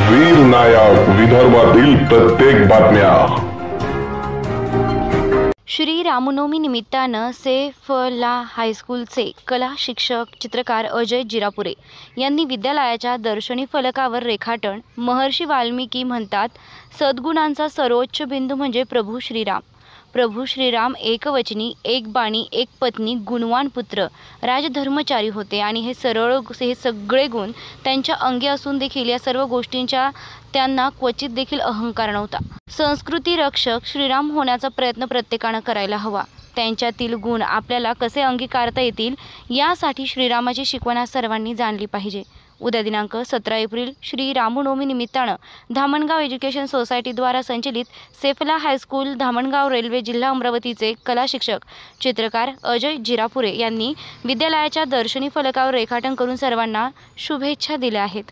वीर नायक विदर्भातील प्रत्येक बातम्या। श्री रामनवमी निमित्तानं सैफला हायस्कूलचे कला शिक्षक चित्रकार अजय जिरापुरे यांनी विद्यालयाच्या दर्शनी फलकावर रेखाटन महर्षी वाल्मिकी म्हणतात, सद्गुणांचा सर्वोच्च बिंदू म्हणजे प्रभू श्रीराम। प्रभू श्रीराम एकवचनी, एक बाणी, एक पत्नी, गुणवान पुत्र, राजधर्मचारी होते आणि हे सगळे गुण त्यांच्या अंगी असून देखील या सर्व गोष्टींचा त्यांना क्वचित देखील अहंकार नव्हता। संस्कृती रक्षक श्रीराम होण्याचा प्रयत्न प्रत्येकानं करायला हवा। त्यांच्यातील गुण आपल्याला कसे अंगीकारता येतील यासाठी श्रीरामाची शिकवण सर्वांनी जाणली पाहिजे। उद्या दिनांक 17 एप्रिल श्री रामनवमी निमित्तानं धामणगाव एज्युकेशन सोसायटीद्वारा संचलित सैफला हायस्कूल धामणगाव रेल्वे जिल्हा अमरावतीचे कला शिक्षक चित्रकार अजय जिरापुरे यांनी विद्यालयाच्या दर्शनी फलकावर रेखाटन करून सर्वांना शुभेच्छा दिल्या आहेत।